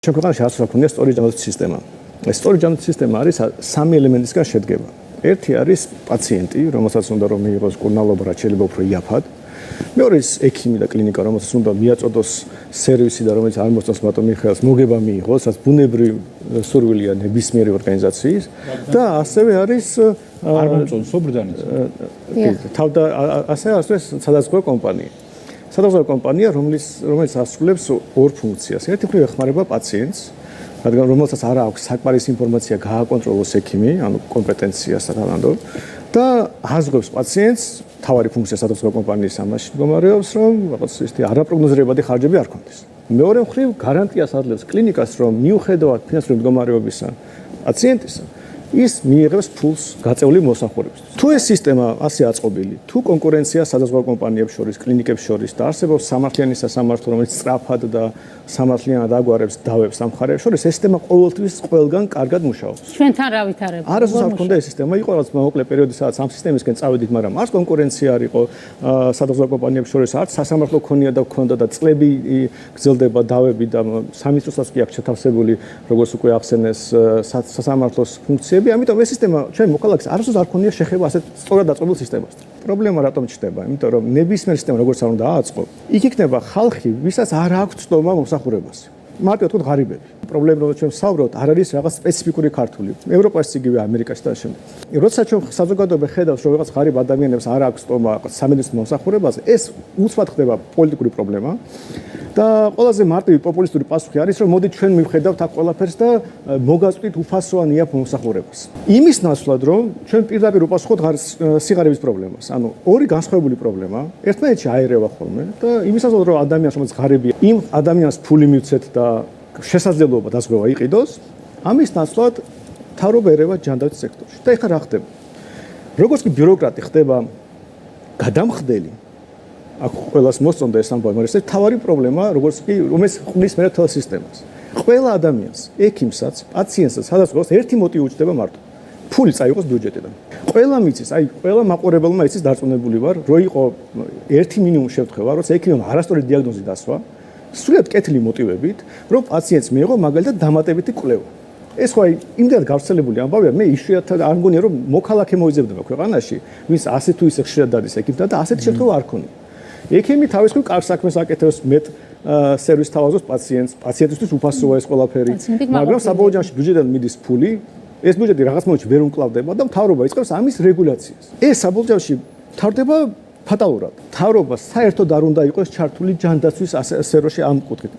ჩვენ ქვეყანაში არც რა ქონია სწორი ჯანმრთელობის სისტემა. ეს სწორი ჯანმრთელობის სისტემა არის სამი ელემენტისგან შედგება. ერთი არის პაციენტი, რომელსაც უნდა რომ მიიღოს კურნალობა, რაც შეიძლება უფრო იაფად. მეორე ის ექიმი და კლინიკა, რომელსაც უნდა მიაწოდოს სერვისი და რომელიც არ მოსწონს მათო მიხელს, მოგება მიიღოს, რაც ბუნებრივი სურვილია ნებისმიერი ორგანიზაციის და ასევე არის არ მომწონს სობრდანიც. თავდა ასევე სადაზღვევო კომპანია. სადაზღვევო კომპანია, რომელიც ასრულებს ორ ფუნქციას. ერთი მხრივ ეხმარება პაციენტს, რადგან რომელსაც არ აქვს საკმარისი ინფორმაცია გააკონტროლოს ექიმი, ანუ კომპეტენცია სათანადო და აზღვევს პაციენტს. თავარი ფუნქცია სადაზღვევო კომპანიის ამაში მდგომარეობს, რომ რაღაც ისეთი არაპროგნოზირებადი ხარჯები არ ქონდეს. მეორე მხრივ გარანტიას ადლებს კლინიკას, რომ მიუხედავად ფინანსური მდგომარეობისა პაციენტისა, ის მიიღებს ფულს გაწეული მოსახურებისთვის. თუ ეს სისტემა ასე აწყობილი, თუ კონკურენცია სადაზღვევო კომპანიებს შორის, კლინიკებს შორის და არსებობს სამართლიანი სასამართლო, რომელიც სწრაფად და სამართლიანად აგვარებს დავებს ამ მხარეებს შორის, ეს სისტემა ყოველთვის ყველგან კარგად მუშაობს. ჩვენთან რა ვითარებთ? არასდროს არ ქონდა ეს სისტემა, იყო რაღაც მოკლე პერიოდი, სადაც ამ სისტემისკენ წავედით, მაგრამ არც კონკურენცია არ იყო სადაზღვევო კომპანიებს შორის, არც სასამართლო ქონია და ქონდა და წლები გრძელდება დავები და სამინისტროსაც კი აქვს შეთავსებული, როგორც უკვე ახსენეს, სასამართლოს ფუნქციები. ამიტომ ეს სისტემა ჩვენ მოქალაქეს არასდროს არ ქონია შეხება ასეთ სწორად დაწყობილ სისტემასთან. პრობლემა რატომ ჩნდება? იმიტომ რომ ნებისმიერ სისტემა როგორც არ უნდა ააწყო, იქ იქნება ხალხი, ვისაც არ აქვს ცნობა მომსახურებაზე. მარტო თქვა ღარიბები. პრობლემა რომ ჩვენ ვსაუბრობთ, არ არის რაღაც სპეციფიკური ქართული. ევროპაში იგივე ამერიკაში და შემდეგ. როცა ჩვენ საზოგადოება ხედავს, რომ რაღაც ღარიბ ადამიანებს არ აქვს ცნობა სამედიცინო მომსახურებაზე, ეს უცბად ხდება პოლიტიკური პრობლემა. და ყველაზე მარტივი პოპულისტური პასუხი არის, რომ მოდი ჩვენ მივხედავთ აქ ყველაფერს და მოგაწვით უფასო ან იაფ მომსახურებას. იმის ნაცვლად, რომ ჩვენ პირდაპირ უპასუხოთ სიღარიბის პრობლემას. ანუ ორი განსხვავებული პრობლემა, ერთმანეთში აერევა ხოლმე და იმის ნაცვლად, რომ ადამიანს, რომელიც ღარიბია, იმ ადამიანს ფული მივცეთ და შესაძლებლობა დაზღვევა იყიდოს, ამის ნაცვლად მთავრობა ერევა ჯანდაცვის სექტორში. და ეხლა რა ხდება? როგორც კი ბიუროკრატი ხდება გადამხდელი, აქ ყველას მოსწონდა ეს ამბავი, მაგრამ ეს თავარი პრობლემა, როგორც კი რომელიც ხმის მერე თელ სისტემას. ყველა ადამიანს, ექიმსაც, პაციენტსაც, სადაზღვევოს ერთი მოტივი უჩნდება მარტო. ფული წაიღოს ბიუჯეტიდან. ყველა მიცის, აი ყველა მაყურებელმა იცის დარწმუნებული ვარ, რომ იყო ერთი მინიმუმ შევთხოვა, როცა ექიმმა არასწორი დიაგნოზი დასვა, სრულიად კეთილი მოტივებით, რომ პაციენტს მიიღო მაგალითად დამატებითი კვლევა. ეს ხო აი იმდენად გავრცელებული ამბავია, მე იშვიათად არ მგონია რომ მოქალაქე მოიძებნება ქვეყანაში, ვინც ასე თუ ისე ხშირად დადის ექიმთან და ასეთი შემთხვევა არ ქონია. ექიმი თავის მხრივ კარგ საქმეს აკეთებს, მეტ სერვისს თავაზობს პაციენტს, პაციენტისთვის უფასოა ეს ყველაფერი, მაგრამ საბოლოო ჯამში ბიუჯეტიდან მიდის ფული, ეს ბიუჯეტი რაღაც მომენტში ვერ უმკლავდება და მთავრობა იწყებს ამის რეგულაციას. ეს საბოლოო ჯამში თავდება ფატალურად. მთავრობა საერთოდ არ უნდა იყოს ჩართული ჯანდაცვის სფეროში ამ კუთხით.